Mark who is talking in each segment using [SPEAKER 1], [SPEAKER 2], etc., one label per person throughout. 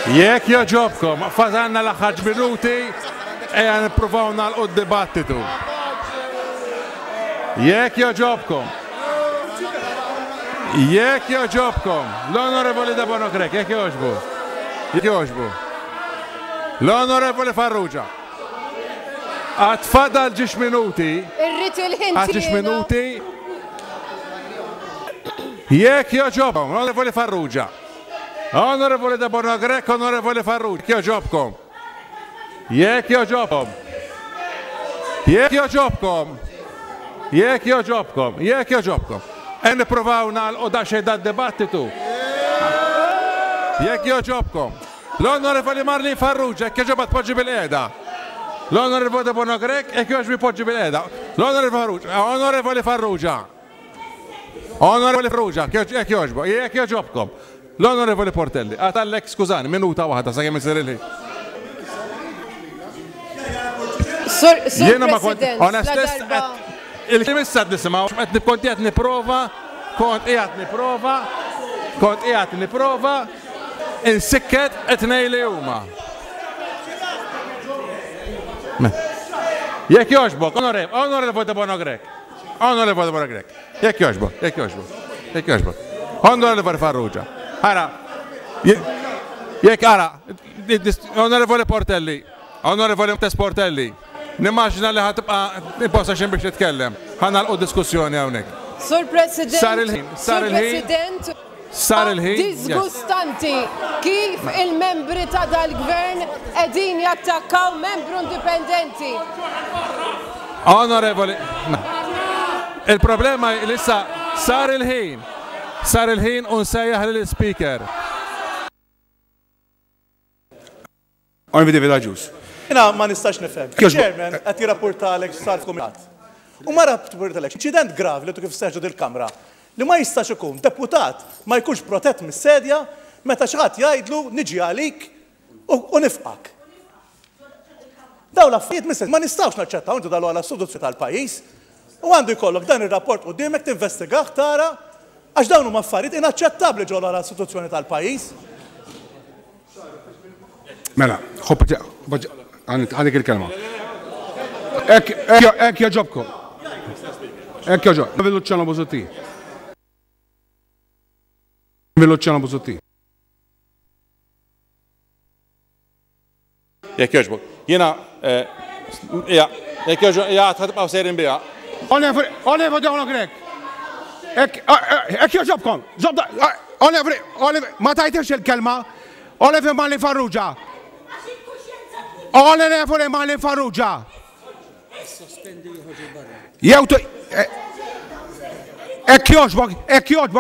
[SPEAKER 1] Jekk joġobkom, fażanna l-aħħar minuti ejja nippruvaw nagħlqu d-dibattitu. Jekk joġobkom. Jekk joġobkom. L-Onorevoli De Bonokrek, jekk joġbu. Jekk joġbu. L-Onorevoli Farrugia. Għatfadal ġiex minuti.
[SPEAKER 2] Irrid il-ħin.
[SPEAKER 1] Ġiex minuti. Jekk joġobkom, Onorevoli Farrugia. Onorevoli De Bonokrek, Onorevoli Farrugia, jekk joġobkom. Jekk joġobkom. Jekk joġobkom. Jekk joġobkom. Jekk joġobkom. Nipprovaw nagħlqu daxxejn dad-dibattitu. Jekk joġobkom. L-Onorevoli Marlin Farrugia, jekk joġobha tpoġġi bil-qiegħda. L-Onorevoli De Bonokrek, jekk joġbi poġġi bil-qiegħda. L-Onorevoli Farrugia. Onorevoli Farrugia, jekk joġbu, jekk joġobkom. L-Onorevoli Portelli, għatallek skużani, minuta waħda sa' kemm isir il-ħin. Jiena ma kont onestess il-klim issa nisimgħu kont qiegħed nipprova insikket qed ngħidli huma. Jekk jogħġbok, Onorevoli De Bonokrek. Onorevoli De Bonokrek. Jekk jogħġbok. Onorevoli Farrugia. Ara. Jekk ara. Onorevoli Portelli. Onorevoli Portelli. Nimmaġina li ħatibqa' imposta xejn biex titkellem. Ħanalqu diskussjoni hawnhekk.
[SPEAKER 2] Sur President.
[SPEAKER 1] Sar il-ħin.
[SPEAKER 2] Disgustanti kif il-membri ta' dal-gvern qegħdin jattakkaw membru indipendenti.
[SPEAKER 1] Onorevoli. Il-problema li issa sar il-ħin. Sar il-ħin u nsejjaħ lill-speaker.
[SPEAKER 3] Onorevoli Villaġus.
[SPEAKER 4] Jena ma nistax nifhem. Chairman qed jirrapportalek sar f'kumitat. U ma rapportalek inċident grav li tu kif seħġu dil-Kamra li ma jistax ikun deputat ma jkunx protett mis-sedja meta xi ħadd jgħidlu niġi għalik u nifqak. Dawn l-affarijiet mis-sedja ma nistgħux naċċettaw intu dalu għal istituzzjoni tal-pajjiż u għandu jkollok dan ir-rapport qudiemek tinvestigah tara għax dawn huma affarijiet inaċċettabbli ġol għal istituzzjoni tal-pajjiż.
[SPEAKER 3] Mela, għandek il-kelma. Ek joġobkom. Ek joġobkom. Veluċċano Busutti. Veluċċano Busutti.
[SPEAKER 1] Jekk joġbok. Jiena jekk joġbok ħatibqgħu sejrin biha.
[SPEAKER 3] Onorevoli De Bonokrek. Ek joġobkom. Ma tajtix il-kelma. Onorevoli Marlin Farrugia. Onorevoli Marlin Farrugia. Jewtu. Ek joġbok,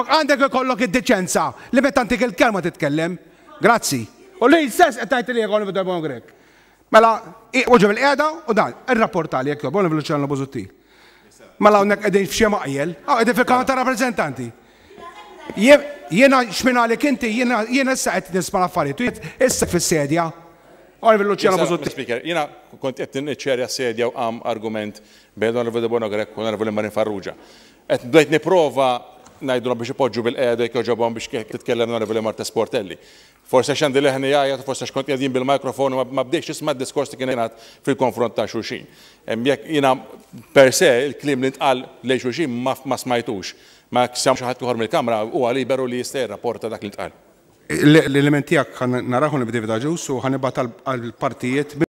[SPEAKER 3] għandek ikollok id-deċenza li meta antik il-kelma titkellem. Grazzi. U li stess qed tgħid li Onorevoli De Bonokrek. Mela, uġib il-qiegħda u dan, ir-rapportali jekk jobb, Onorevoli Luċjano Busutti. Mela hawnhekk qegħdin f'xi maqjel, qegħdin fil-Kamra ta' Rappreżentanti. Jiena x'minalik inti, jiena issa qed nisma' l-affarijiet, issa fis-sedja. Onorevoli Luċjano Busutti.
[SPEAKER 1] Speaker, jiena kont qed niċċerja sedja u għam argument bejn Onorevoli De Bonokrek u Onorevoli Marlin Farrugia. Qed bdejt nipprova ngħidulhom biex ipoġġu bil-qiegħda jekk joġobhom biex titkellem Onorevoli Martes Portelli. Forse x'għandi leħni jgħajjat, forse x'kont qegħdin bil-mikrofonu ma bdejx isma' d-diskors li kien ngħid fil-konfront ta' xulxin. Jekk jiena per se il-kliem li ntqal lejn xulxin ma smajtux. Ma ksam xi ħadd ieħor mill-Kamra huwa liberu li jista' jirrapporta dak li ntqal.
[SPEAKER 3] L-element tiegħek naraħu nibdew Villaġus u ħanibgħat għall-partijiet